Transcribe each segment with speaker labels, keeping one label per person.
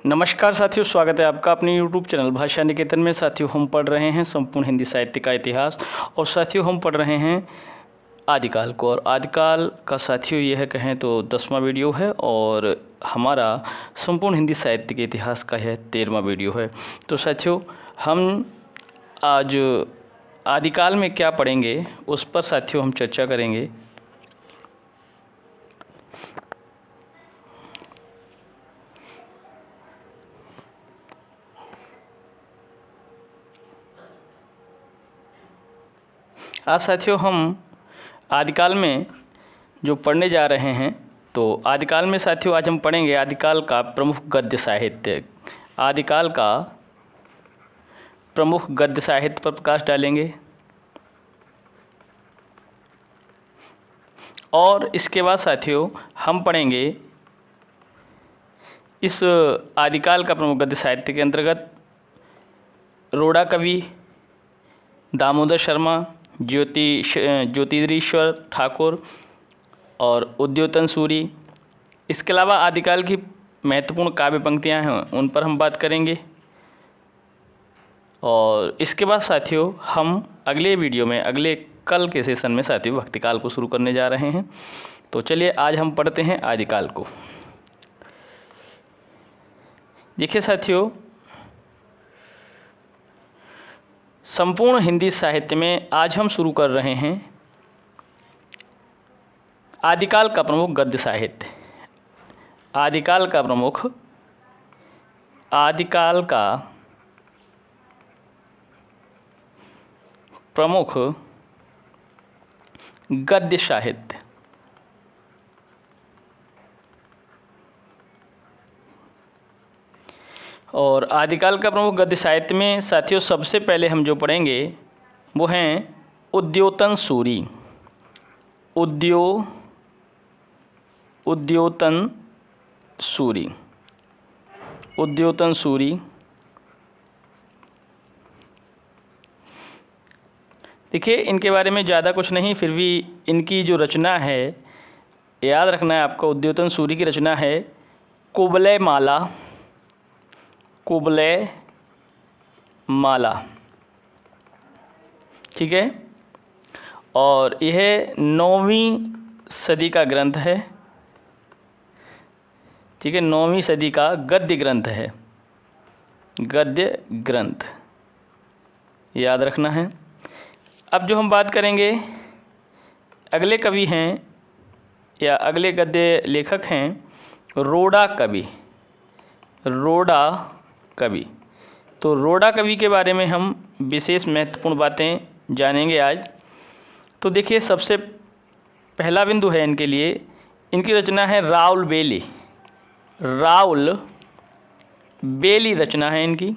Speaker 1: नमस्कार साथियों, स्वागत है आपका अपने YouTube चैनल भाषा निकेतन में। साथियों, हम पढ़ रहे हैं संपूर्ण हिंदी साहित्य का इतिहास और साथियों हम पढ़ रहे हैं आदिकाल को। और आदिकाल का साथियों यह कहें तो 10वां वीडियो है और हमारा संपूर्ण हिंदी साहित्य के इतिहास का यह 13वां वीडियो है। तो साथियों हम आज आदिकाल में क्या पढ़ेंगे उस पर साथियों हम चर्चा करेंगे। आज साथियों हम आदिकाल में जो पढ़ने जा रहे हैं, तो आदिकाल में साथियों आज हम पढ़ेंगे आदिकाल का प्रमुख गद्य साहित्य। आदिकाल का प्रमुख गद्य साहित्य पर प्रकाश डालेंगे और इसके बाद साथियों हम पढ़ेंगे इस आदिकाल का प्रमुख गद्य साहित्य के अंतर्गत रोड़ा कवि, दामोदर शर्मा, ज्योतिरीश्वर ठाकुर और उद्योतन सूरी। इसके अलावा आदिकाल की महत्वपूर्ण काव्य पंक्तियाँ हैं उन पर हम बात करेंगे। और इसके बाद साथियों हम अगले वीडियो में अगले कल के सेशन में साथियों भक्तिकाल को शुरू करने जा रहे हैं। तो चलिए आज हम पढ़ते हैं आदिकाल को। देखिए साथियों, संपूर्ण हिंदी साहित्य में आज हम शुरू कर रहे हैं आदिकाल का प्रमुख गद्य साहित्य। आदिकाल का प्रमुख गद्य साहित्य। और आदिकाल का प्रमुख गद्य साहित्य में साथियों सबसे पहले हम जो पढ़ेंगे वो हैं उद्योतन सूरी। उद्योतन सूरी। देखिए इनके बारे में ज़्यादा कुछ नहीं, फिर भी इनकी जो रचना है याद रखना है आपको। उद्योतन सूरी की रचना है कुवलय माला, ठीक है। और यह 9वीं सदी का ग्रंथ है, ठीक है। 9वीं सदी का गद्य ग्रंथ याद रखना है। अब जो हम बात करेंगे अगले कवि हैं या अगले गद्य लेखक हैं रोड़ा कवि। तो रोड़ा कवि के बारे में हम विशेष महत्वपूर्ण बातें जानेंगे आज। तो देखिए सबसे पहला बिंदु है इनके लिए, इनकी रचना है राउल बेली रचना है इनकी।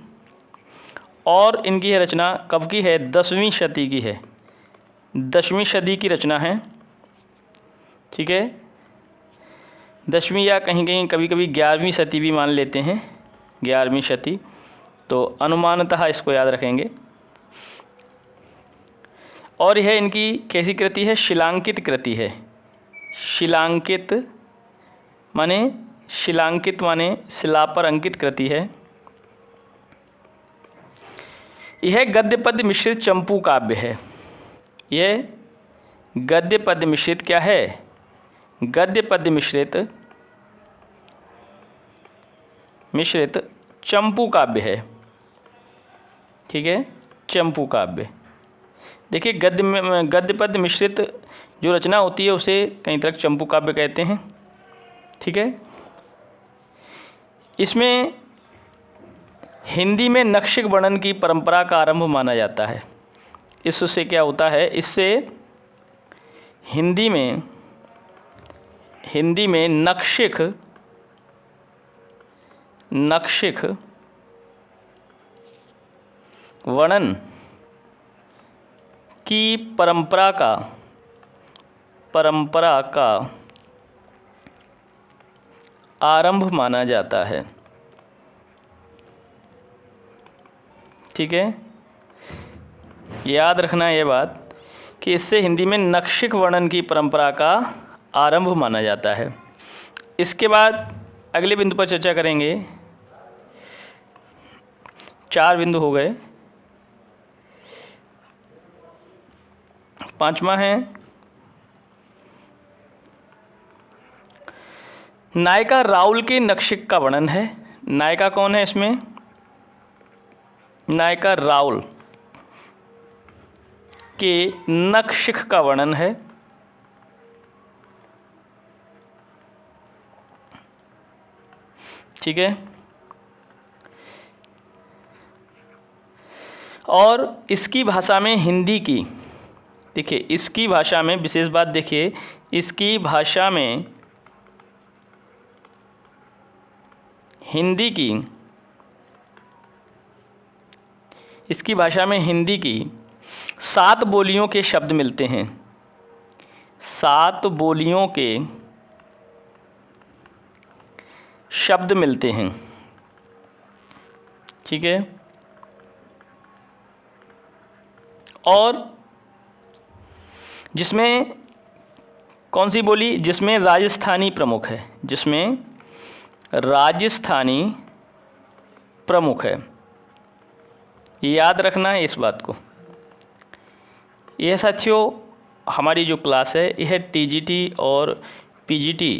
Speaker 1: और इनकी यह रचना कब की है? 10वीं शती की है। 10वीं सदी की रचना है, ठीक है। 10वीं या कहीं कहीं कभी कभी 11वीं सदी भी मान लेते हैं, 11वीं शती। तो अनुमानतः इसको याद रखेंगे। और यह इनकी कैसी कृति है? शिलांकित कृति है। शिलांकित माने शिला पर अंकित कृति है। यह गद्य पद्य मिश्रित चंपू काव्य है। यह गद्य पद्य मिश्रित क्या है? गद्य पद्य मिश्रित चंपू काव्य है, ठीक है। चंपू काव्य। देखिए गद्य पद्य मिश्रित जो रचना होती है उसे कई तरह चंपू काव्य कहते हैं, ठीक है। इसमें हिंदी में नक्षिक वर्णन की परंपरा का आरंभ माना जाता है। इससे क्या होता है? इससे हिंदी में नक्षिक वर्णन की परंपरा का आरंभ माना जाता है, ठीक है। याद रखना ये बात कि इससे हिंदी में नक्षिक वर्णन की परंपरा का आरंभ माना जाता है। इसके बाद अगले बिंदु पर चर्चा करेंगे 4 बिंदु हो गए। 5वां है नायिका राहुल के नक्शिक का वर्णन है। नायिका कौन है इसमें? नायिका राहुल के नक्शिक का वर्णन है। ठीक है। और इसकी भाषा में हिंदी की, देखिए इसकी भाषा में विशेष बात, देखिए इसकी भाषा में हिंदी की, इसकी भाषा में हिंदी की 7 बोलियों के शब्द मिलते हैं। 7 बोलियों के शब्द मिलते हैं। ठीक है। और जिसमें कौन सी बोली? जिसमें राजस्थानी प्रमुख है, जिसमें राजस्थानी प्रमुख है। याद रखना है इस बात को। यह साथियों हमारी जो क्लास है यह टीजीटी और पीजीटी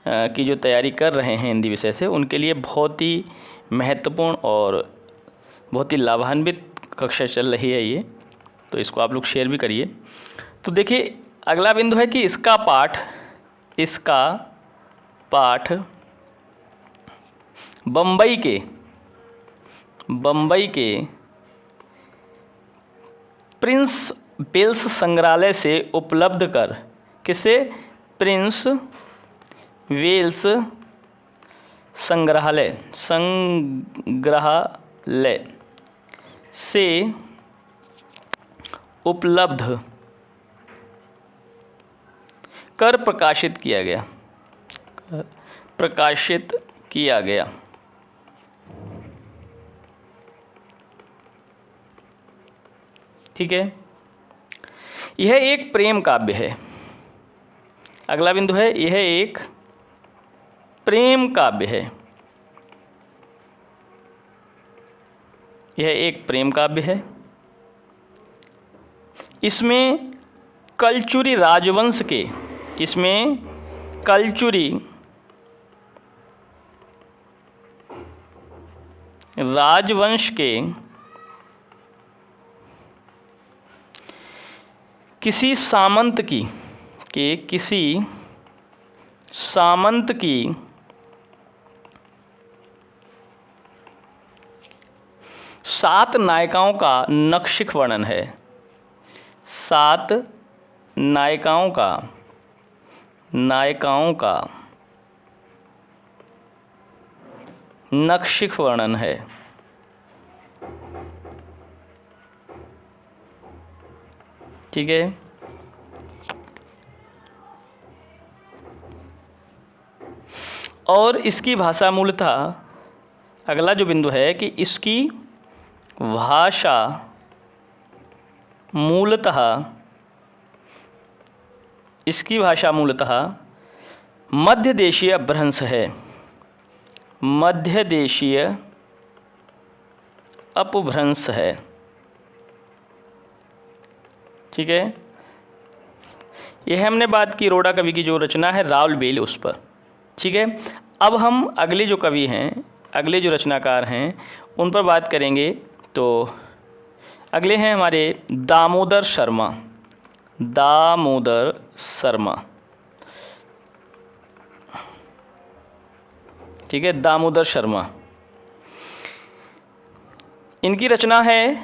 Speaker 1: की जो तैयारी कर रहे हैं हिंदी विषय से, उनके लिए बहुत ही महत्वपूर्ण और बहुत ही लाभान्वित कक्षा चल रही है ये, तो इसको आप लोग शेयर भी करिए। तो देखिए अगला बिंदु है कि इसका पाठ बम्बई के प्रिंस वेल्स संग्रहालय से उपलब्ध कर, किसे? प्रिंस वेल्स संग्रहालय से उपलब्ध कर प्रकाशित किया गया। ठीक है। यह एक प्रेम काव्य है। अगला बिंदु है यह एक प्रेम काव्य है। यह एक प्रेम काव्य है। इसमें कलचुरी राजवंश के, इसमें कलचुरी राजवंश के किसी सामंत की 7 नायिकाओं का नक्शिक वर्णन है। 7 नायिकाओं का नक्शिक वर्णन है। ठीक है। और इसकी भाषा मूलतः, अगला जो बिंदु है कि इसकी भाषा मूलतः मध्य देशीय अपभ्रंश है। मध्य देशीय अपभ्रंश है। ठीक है। यह हमने बात की रोडा कवि की जो रचना है राउल बेल, उस पर। ठीक है। अब हम अगले जो कवि हैं, अगले जो रचनाकार हैं उन पर बात करेंगे। तो अगले हैं हमारे दामोदर शर्मा। ठीक है, दामोदर शर्मा। इनकी रचना है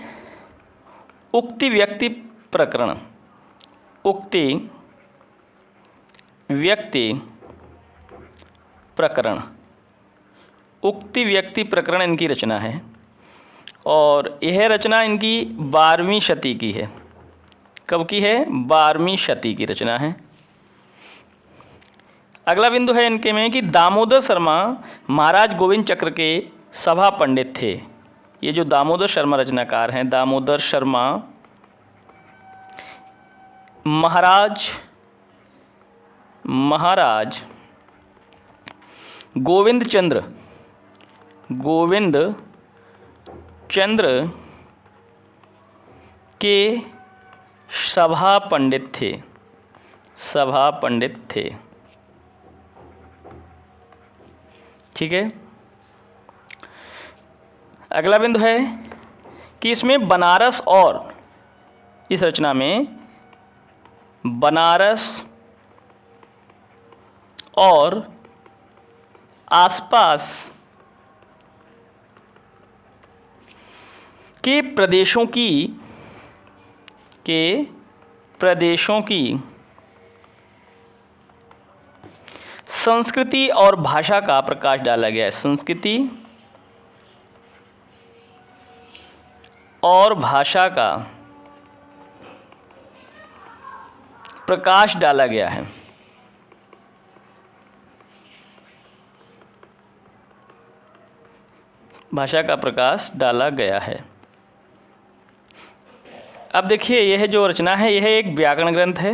Speaker 1: उक्ति व्यक्ति प्रकरण। उक्ति व्यक्ति प्रकरण इनकी रचना है। और यह रचना इनकी 12वीं शती की है। कब की है? 12वीं शती की रचना है। अगला बिंदु है इनके में कि दामोदर शर्मा महाराज गोविंद चक्र के सभा पंडित थे। ये जो दामोदर शर्मा रचनाकार हैं, दामोदर शर्मा महाराज गोविंद चंद्र के सभा पंडित थे, सभा पंडित थे। ठीक है। अगला बिंदु है कि इसमें बनारस और, इस रचना में बनारस और आसपास के प्रदेशों की संस्कृति और भाषा का प्रकाश डाला गया है। संस्कृति और भाषा का प्रकाश डाला गया है। भाषा का प्रकाश डाला गया है। अब देखिए, यह जो रचना है यह एक व्याकरण ग्रंथ है,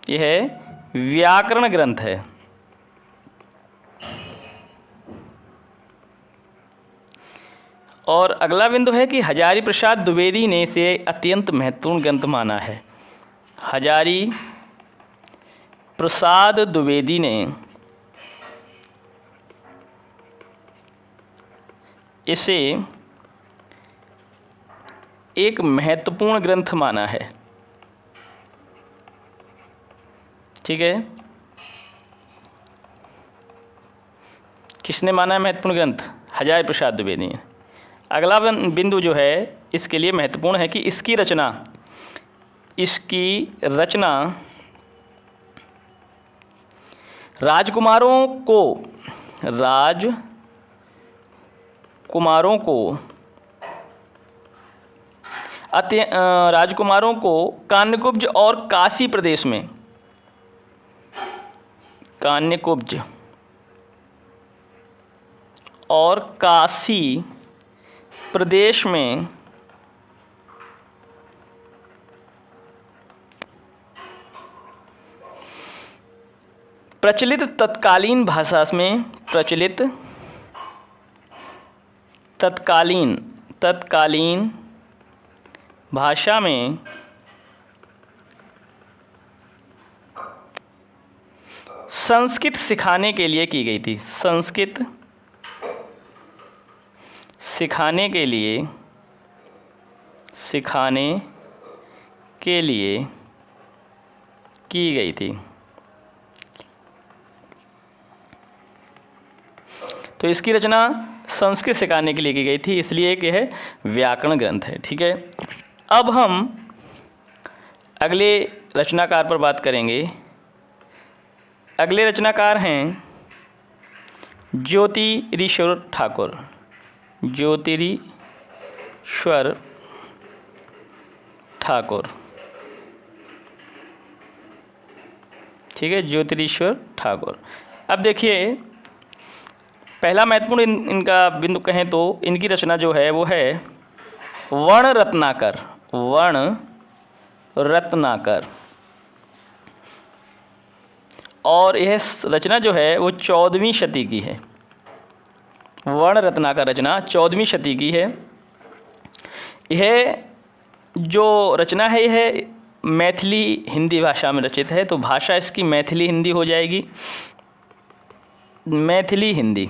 Speaker 1: यह व्याकरण ग्रंथ है। और अगला बिंदु है कि हजारी प्रसाद द्विवेदी ने इसे अत्यंत महत्वपूर्ण ग्रंथ माना है। हजारी प्रसाद द्विवेदी ने इसे एक महत्वपूर्ण ग्रंथ माना है। ठीक है। किसने माना है महत्वपूर्ण ग्रंथ? हजारी प्रसाद द्विवेदी ने। अगला बिंदु जो है इसके लिए महत्वपूर्ण है कि इसकी रचना राजकुमारों को कान्यकुब्ज और काशी प्रदेश में, कान्यकुब्ज और काशी प्रदेश में प्रचलित तत्कालीन भाषा में, तत्कालीन भाषा में संस्कृत सिखाने के लिए की गई थी। संस्कृत सिखाने के लिए की गई थी। तो इसकी रचना संस्कृत सिखाने के लिए की गई थी, इसलिए कि यह व्याकरण ग्रंथ है। ठीक है। अब हम अगले रचनाकार पर बात करेंगे। अगले रचनाकार हैं ज्योतिरीश्वर ठाकुर। ज्योतिरीश्वर ठाकुर। ठीक है, ज्योतिरीश्वर ठाकुर। अब देखिए, पहला महत्वपूर्ण इनका बिंदु कहें तो इनकी रचना जो है वो है वर्ण रत्नाकर। और यह रचना जो है वो 14वीं शती की है। वर्ण रत्नाकर रचना 14वीं शती की है। यह जो रचना है यह मैथिली हिंदी भाषा में रचित है, तो भाषा इसकी मैथिली हिंदी हो जाएगी। मैथिली हिंदी।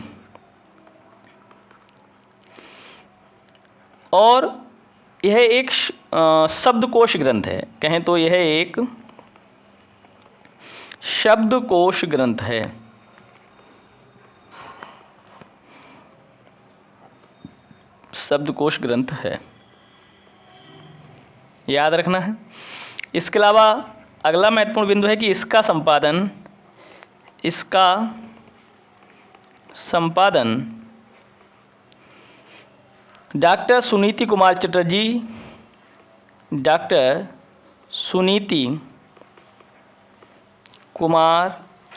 Speaker 1: और यह एक शब्दकोश ग्रंथ है। कहें तो यह एक शब्दकोश ग्रंथ है। शब्दकोश ग्रंथ है, याद रखना है। इसके अलावा अगला महत्वपूर्ण बिंदु है कि इसका संपादन डॉक्टर सुनीति कुमार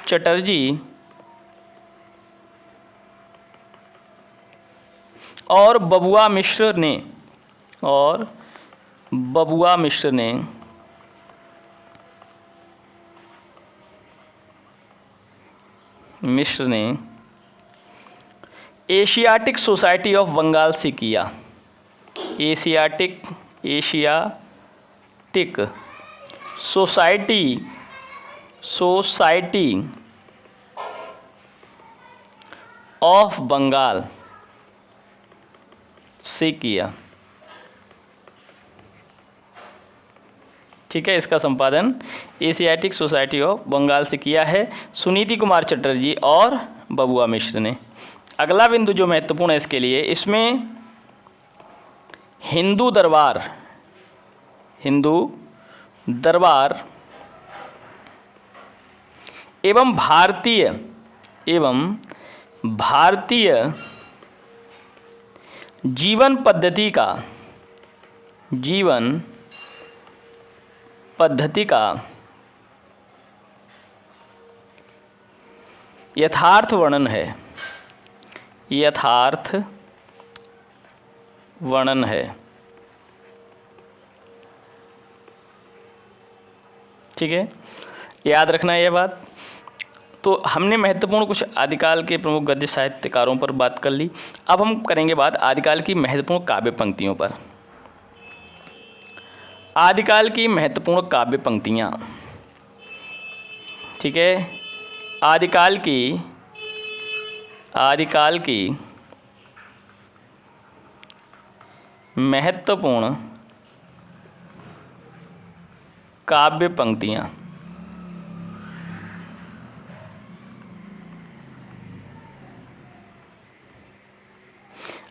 Speaker 1: चटर्जी और बबुआ मिश्र ने एशियाटिक सोसाइटी ऑफ बंगाल से किया। एशियाटिक सोसाइटी ऑफ बंगाल से किया। ठीक है, इसका संपादन एशियाटिक सोसाइटी ऑफ बंगाल से किया है सुनीति कुमार चटर्जी और बबुआ मिश्र ने। अगला बिंदु जो महत्वपूर्ण है इसके लिए, इसमें हिंदू दरबार एवं भारतीय जीवन पद्धति का यथार्थ वर्णन है। ठीक है, याद रखना ये बात। तो हमने महत्वपूर्ण कुछ आदिकाल के प्रमुख गद्य साहित्यकारों पर बात कर ली। अब हम करेंगे बात आदिकाल की महत्वपूर्ण काव्य पंक्तियों पर। आदिकाल की महत्वपूर्ण काव्य पंक्तियाँ, ठीक है, आदिकाल की महत्वपूर्ण काव्य पंक्तियाँ।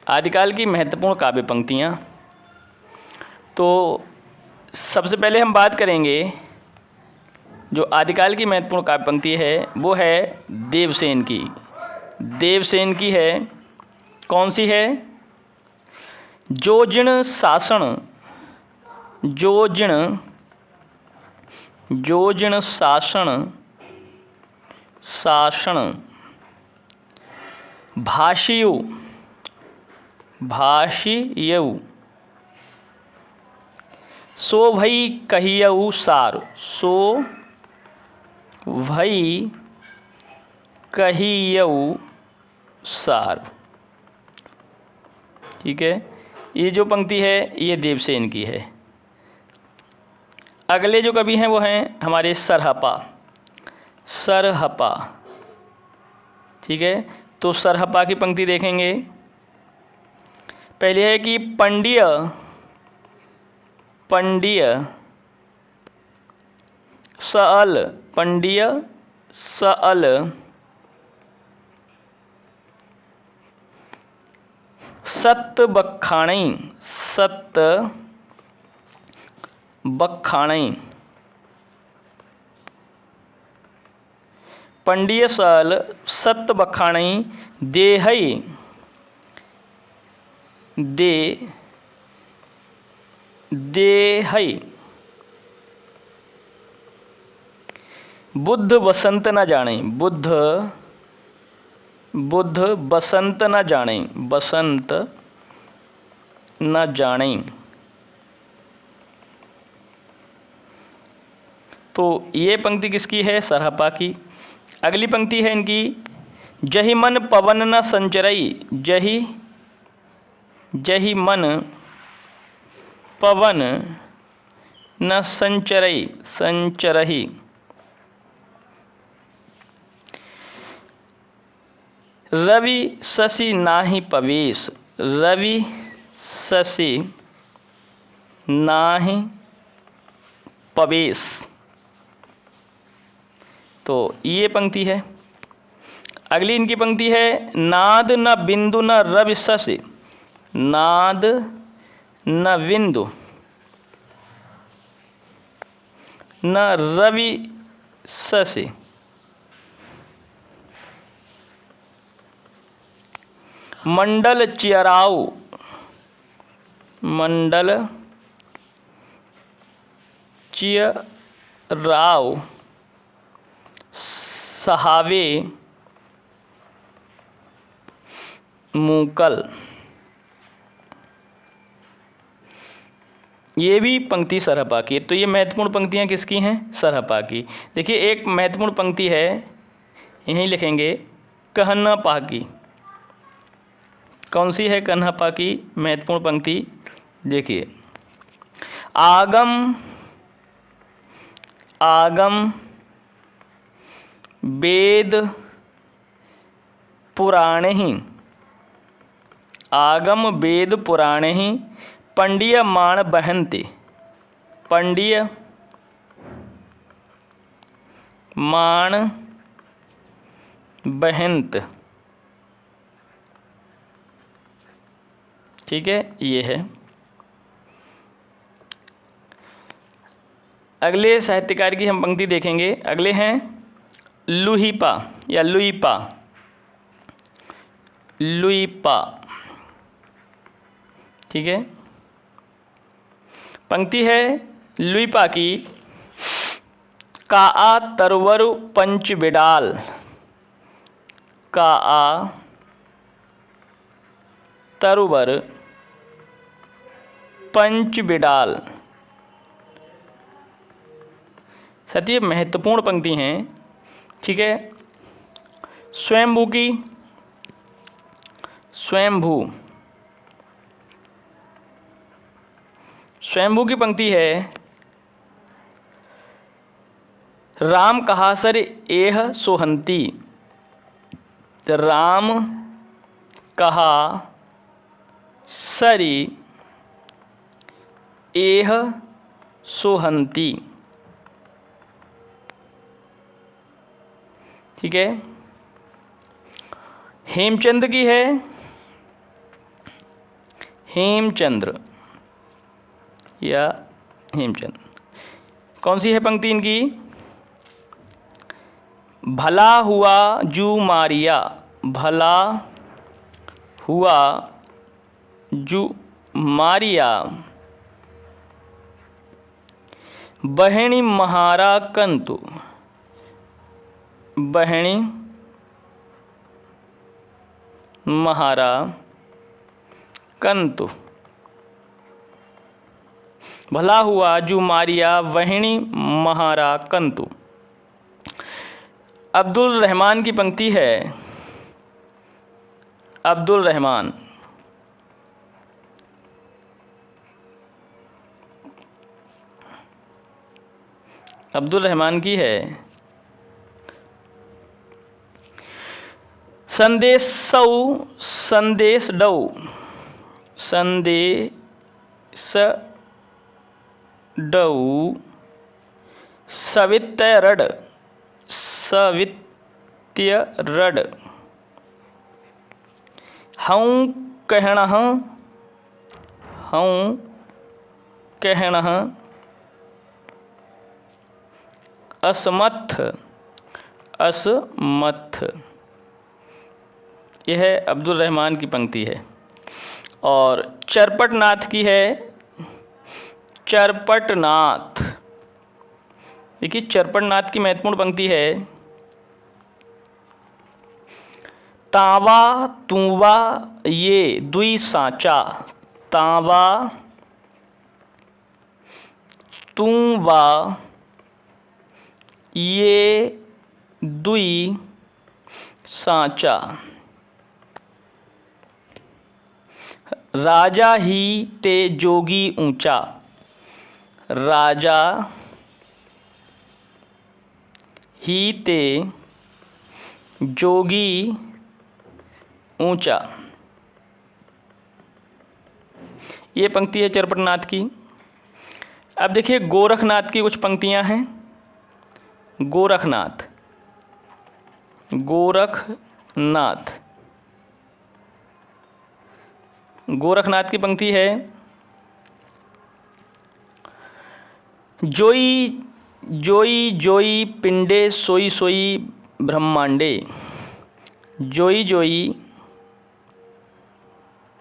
Speaker 1: आदिकाल की महत्वपूर्ण काव्य पंक्तियाँ, तो सबसे पहले हम बात करेंगे जो आदिकाल की महत्वपूर्ण काव्य पंक्ति है वो है देवसेन की है। कौन सी है? जोजिण शासन भाषियउ सो भई कहियउ सार। ठीक है, ये जो पंक्ति है ये देवसेन की है। अगले जो कवि हैं वो हैं हमारे सरहपा। ठीक है, तो सरहपा की पंक्ति देखेंगे। पहले है कि पंडिय सअल सत बखाणई पंडिय सल सत बखाणई देहई बुद्ध बसंत न जाने बसंत न जाने। तो ये पंक्ति किसकी है? सरहपा की। अगली पंक्ति है इनकी, जहि मन पवन न संचरई जहि मन पवन न संचरही रवि शशि नाहि पवेश तो ये पंक्ति है। अगली इनकी पंक्ति है, नाद न बिंदु न रवि शशि नाद न बिंदु न रवि शशि मंडल चियराव सहावे मूकल। ये भी पंक्ति सरहपा की। तो ये महत्वपूर्ण पंक्तियाँ किसकी हैं? सरहपा की। देखिए, एक महत्वपूर्ण पंक्ति है, यहीं लिखेंगे, कहनपा की। कौन सी है कहनपा की महत्वपूर्ण पंक्ति? देखिए, आगम आगम वेद पुराणे ही, आगम वेद पुराणे ही पंडीयमाण बहन्ति, पंडीयमाण बहन्त। ठीक है, ये है। अगले साहित्यकार की हम पंक्ति देखेंगे। अगले हैं लुहीपा या लुईपा। लुईपा, ठीक है। पंक्ति है लुईपा की। काआ तरवरु पंच बिडाल, काआ तरवर पंच बिडाल। साथियों, महत्वपूर्ण पंक्ति हैं, ठीक है। स्वयंभू की, स्वयंभू की पंक्ति है। राम कहासर एह सोहंती, राम कहा सरी एह सोहंती। ठीक है। हेमचंद्र की है, हेमचंद्र या हेमचंद। कौन सी है पंक्ति इनकी? भला हुआ जू मारिया, भला हुआ जू मारिया बहणी महारा कंतु, बहणी महारा कंतु। भला हुआ जू मारिया वहिणी महारा कंतु। अब्दुल रहमान की पंक्ति है। अब्दुल रहमान, अब्दुल रहमान की है। संदेशौ संदेश डौ, संदेश डौ सवित्य रड, सवित्य रड। हूँ कहणः, हूँ कहणः असमथ, असमथ। यह अब्दुल रहमान की पंक्ति है। और चरपटनाथ की है। चरपटनाथ, देखिए चरपटनाथ की महत्वपूर्ण पंक्ति है। तावा तूवा ये दुई सांचा, तावा तूवा ये दुई सांचा। राजा ही ते जोगी ऊंचा, राजा ही ते जोगी ऊंचा। ये पंक्ति है चरपटनाथ की। अब देखिए गोरखनाथ की कुछ पंक्तियां हैं। गोरखनाथ, गोरखनाथ, गोरखनाथ की पंक्ति है। जोई जोई जोई पिंडे सोई सोई ब्रह्मांडे, जोई जोई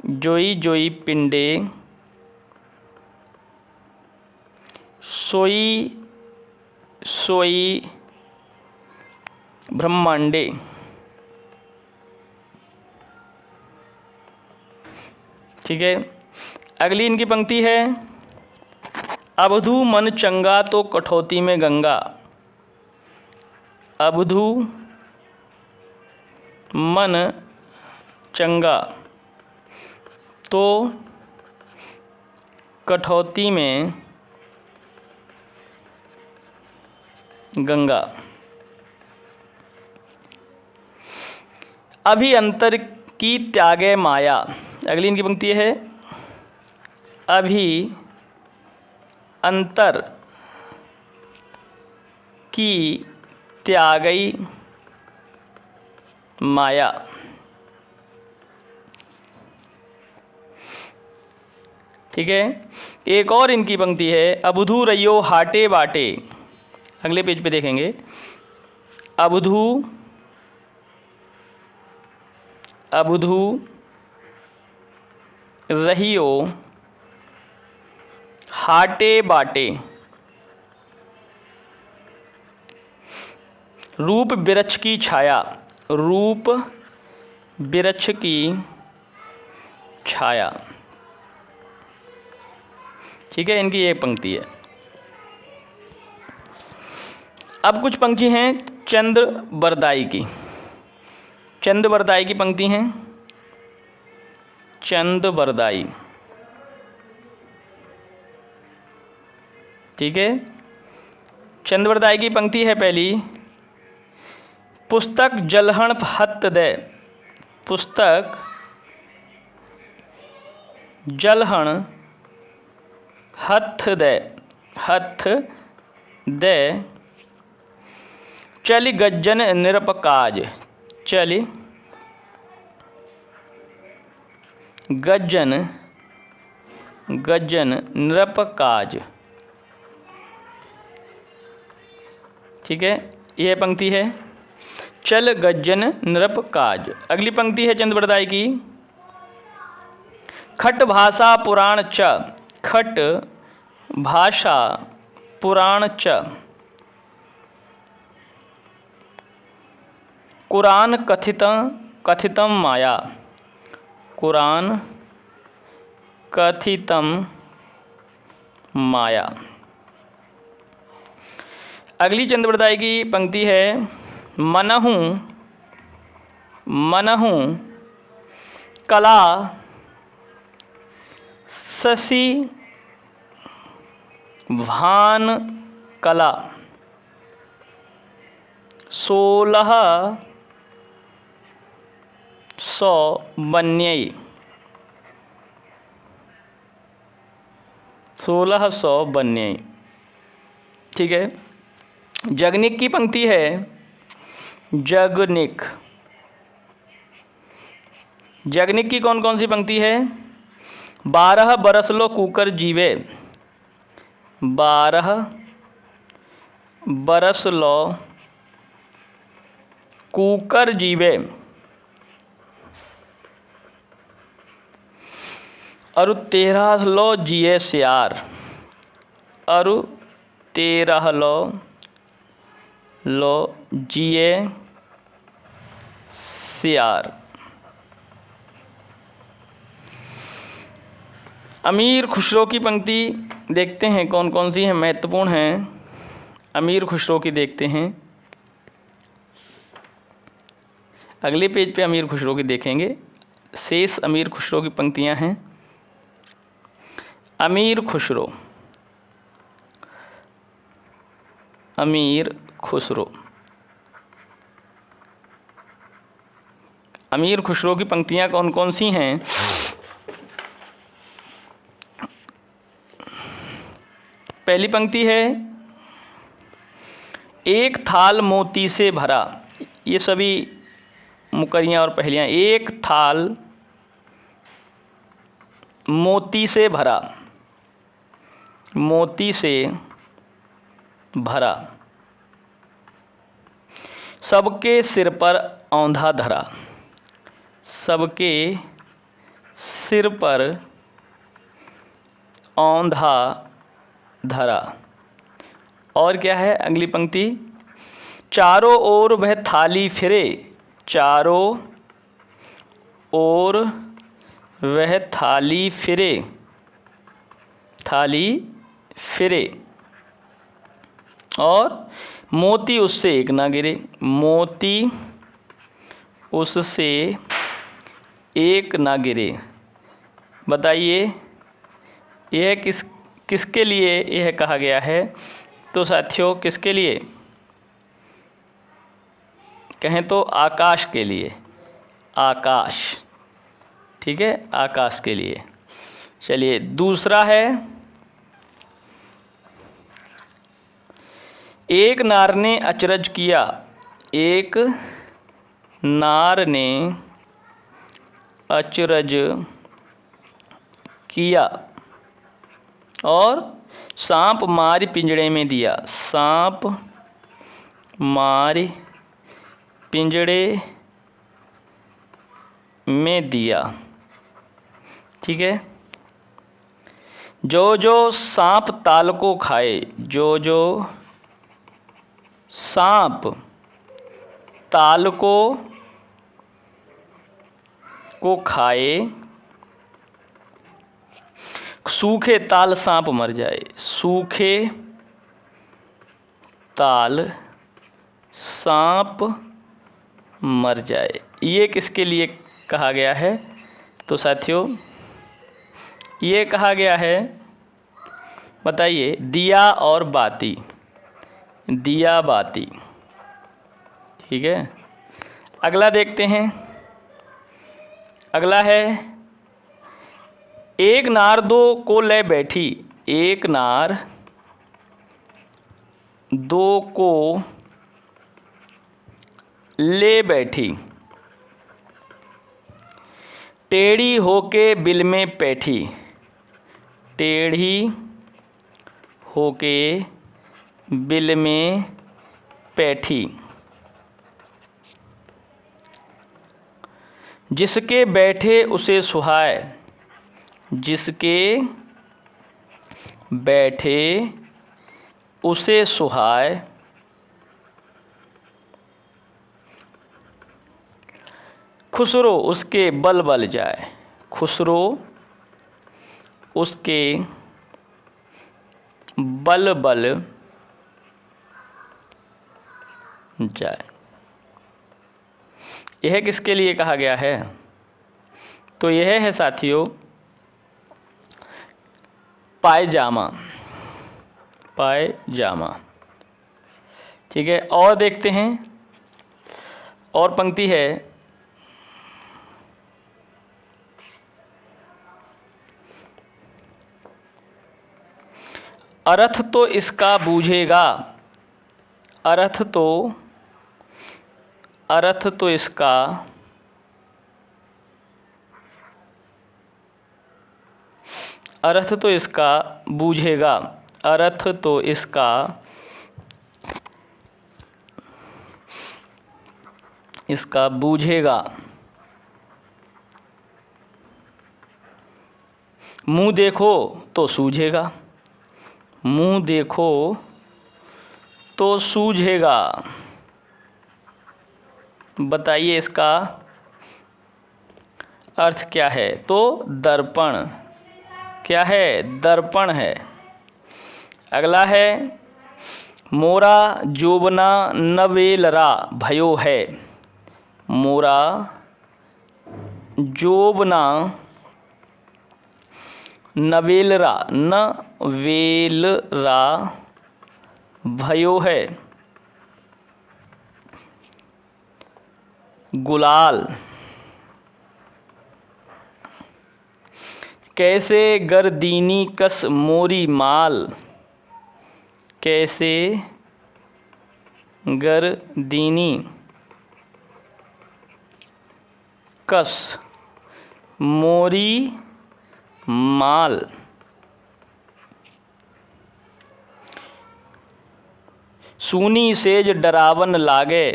Speaker 1: जोई जोई पिंडे सोई सोई ब्रह्मांडे। ठीक है। अगली इनकी पंक्ति है। अबधू मन चंगा तो कठौती में गंगा, अबधू मन चंगा तो कठौती में गंगा। अभिअंतर की त्यागे माया। अगली इनकी पंक्ति है अभी अंतर की त्यागई माया। ठीक है। एक और इनकी पंक्ति है अबधू रैयो हाटे बाटे। अगले पेज पे देखेंगे अबधू रहियो हाटे बाटे। रूप वृक्ष की छाया। रूप वृक्ष की छाया। ठीक है, इनकी एक पंक्ति है। अब कुछ पंक्ति हैं चंद्र बरदाई की। चंद्र बरदाई की पंक्ति हैं चंद्र बरदाई। ठीक है, चंद्र बरदाई की पंक्ति है पहली पुस्तक जलहण हत दे। पुस्तक जलहण हथ दे चल गज्जन निरपकाज। चल गज्जन निरपकाज। ठीक है, यह पंक्ति है चल गज्जन निरपकाज। अगली पंक्ति है चंद्र बरदाई की खट भाषा पुराण च। खट भाषा पुराण च कुरान कथितम माया। कुरान कथितम माया। अगली चंद्र बरदाई की पंक्ति है मनहु कला शशि भान कला। 1600 बन्यई। 1600 बन्यई। ठीक है, जगनिक की पंक्ति है जगनिक। जगनिक की कौन कौन सी पंक्ति है 12 बरस लो कूकर जीवे। 12 बरस लो कूकर जीवे। अरु 13 लो जिए सियार। अरु 13 लो जिए सियार। अमीर खुसरो की पंक्ति देखते हैं कौन कौन सी हैं, महत्वपूर्ण हैं। अमीर खुसरो की देखते हैं, अगले पेज पे अमीर खुसरो की देखेंगे। शेष अमीर खुसरो की पंक्तियां हैं। अमीर खुसरो, अमीर खुसरो, अमीर खुसरो की पंक्तियां कौन कौन सी हैं। पहली पंक्ति है एक थाल मोती से भरा। ये सभी मुकरियाँ और पहलियाँ। एक थाल मोती से भरा। मोती से भरा। सबके सिर पर औंधा धरा। सबके सिर पर औंधा धरा। और क्या है अगली पंक्ति चारों ओर वह थाली फिरे। चारों ओर वह थाली फिरे। थाली फिरे और मोती उससे एक ना गिरे। मोती उससे एक ना गिरे। बताइए यह किसके लिए यह कहा गया है? तो साथियों किसके लिए कहें तो आकाश के लिए, आकाश, ठीक है, आकाश के लिए। चलिए दूसरा है, एक नार ने अचरज किया, एक नार ने अचरज किया और सांप मारी पिंजड़े में दिया, सांप मारी पिंजड़े में दिया, ठीक है। जो जो सांप ताल को खाए, जो जो सांप ताल को खाए, सूखे ताल सांप मर जाए, सूखे ताल सांप मर जाए। ये किसके लिए कहा गया है? तो साथियों ये कहा गया है, बताइए, दिया और बाती, दिया बाती, ठीक है। अगला देखते हैं, अगला है, एक नार दो को ले बैठी, एक नार दो को ले बैठी, टेढ़ी होके बिल में बैठी, टेढ़ी होके बिल में बैठी, जिसके बैठे उसे सुहाए, जिसके बैठे उसे सुहाए, खुसरो उसके बल बल जाए, खुसरो उसके बल बल जाए। यह किसके लिए कहा गया है? तो यह है साथियों पायजामा, पायजामा, ठीक है। और देखते हैं, और पंक्ति है, अर्थ तो इसका बूझेगा, अर्थ तो इसका अर्थ तो इसका बूझेगा, अर्थ तो इसका बूझेगा, मुँह देखो तो सूझेगा, मुँह देखो तो सूझेगा। बताइए इसका अर्थ क्या है? तो दर्पण, क्या है? दर्पण है। अगला है, मोरा जोबना नवेलरा भयो है, मोरा जोबना नवेलरा, नवेलरा भयो है, गुलाल, कैसे गर्दीनी कस मोरी माल, कैसे गर्दीनी कस मोरी माल, सूनी सेज डरावन लागे,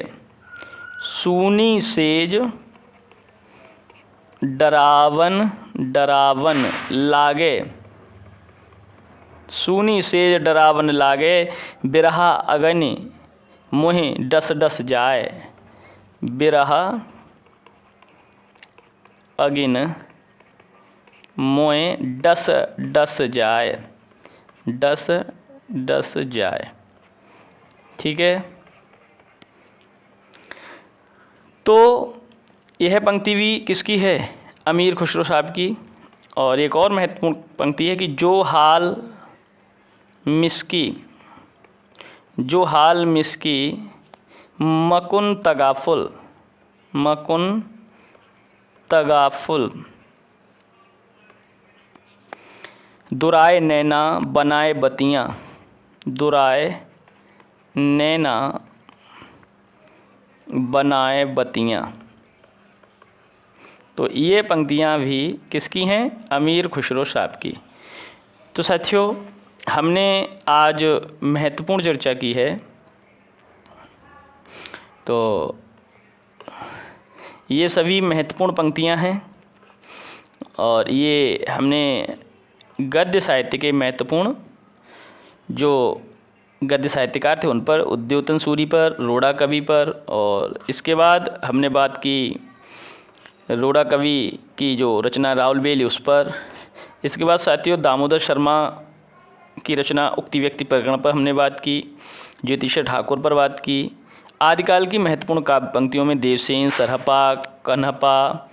Speaker 1: सूनी सेज डरावन लागे, सूनी सेज डरावन लागे, बिरहा अगनि मुहि डस डस जाए, बिरहा अगिन मोए डस डस जाए, डस डस जाए, ठीक है। तो यह पंक्ति भी किसकी है? अमीर खुसरो साहब की। और एक और महत्वपूर्ण पंक्ति है कि जो हाल मिसकी मकुन तगाफुल दुराए नैना बनाए बतियाँ। तो ये पंक्तियाँ भी किसकी हैं? अमीर खुसरो साहब की। तो साथियों, हमने आज महत्वपूर्ण चर्चा की है। तो ये सभी महत्वपूर्ण पंक्तियाँ हैं और ये हमने गद्य साहित्य के महत्वपूर्ण जो गद्य साहित्यकार थे उन पर, उद्योतन सूरी पर, रोड़ा कवि पर, और इसके बाद हमने बात की रोड़ा कवि की जो रचना राउल बेली उस पर। इसके बाद साथियों दामोदर शर्मा की रचना उक्ति व्यक्ति प्रकरण पर हमने बात की, ज्योतिषा ठाकुर पर बात की। आदिकाल की महत्वपूर्ण काव्य पंक्तियों में देवसेन, सरहपा, कन्हपा,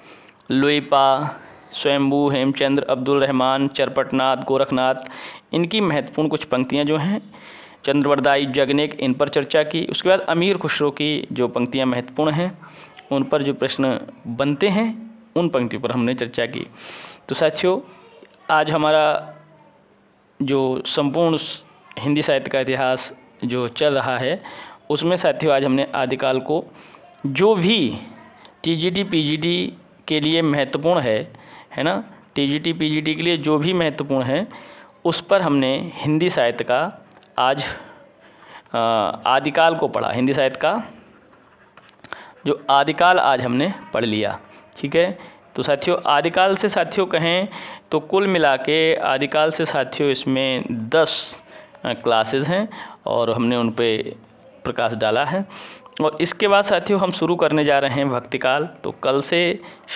Speaker 1: लोईपा, स्वयंभू, हेमचंद्र, अब्दुल रहमान, चरपटनाथ, गोरखनाथ, इनकी महत्वपूर्ण कुछ पंक्तियां जो हैं, चंद्रवरदाई, जगनेक, इन पर चर्चा की। उसके बाद अमीर खुसरो की जो पंक्तियां महत्वपूर्ण हैं उन पर जो प्रश्न बनते हैं उन पंक्तियों पर हमने चर्चा की। तो साथियों, आज हमारा जो संपूर्ण हिंदी साहित्य का इतिहास जो चल रहा है उसमें साथियों आज हमने आदिकाल को जो भी टीजीटी पीजीटी के लिए महत्वपूर्ण है ना, टीजीटी पीजीटी के लिए जो भी महत्वपूर्ण है उस पर हमने हिंदी साहित्य का आज आदिकाल को पढ़ा। हिंदी साहित्य का जो आदिकाल आज हमने पढ़ लिया। ठीक है। तो साथियों आदिकाल से साथियों कहें तो कुल मिला के आदिकाल से साथियों इसमें 10 क्लासेस हैं और हमने उन पे प्रकाश डाला है। और इसके बाद साथियों हम शुरू करने जा रहे हैं भक्तिकाल। तो कल से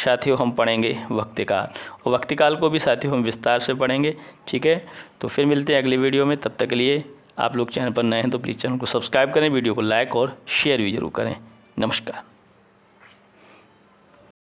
Speaker 1: साथियों हम पढ़ेंगे भक्तिकाल, और भक्तिकाल को भी साथियों हम विस्तार से पढ़ेंगे। ठीक है। तो फिर मिलते हैं अगले वीडियो में। तब तक के लिए आप लोग चैनल पर नए हैं तो प्लीज़ चैनल को सब्सक्राइब करें, वीडियो को लाइक और शेयर भी ज़रूर करें। नमस्कार।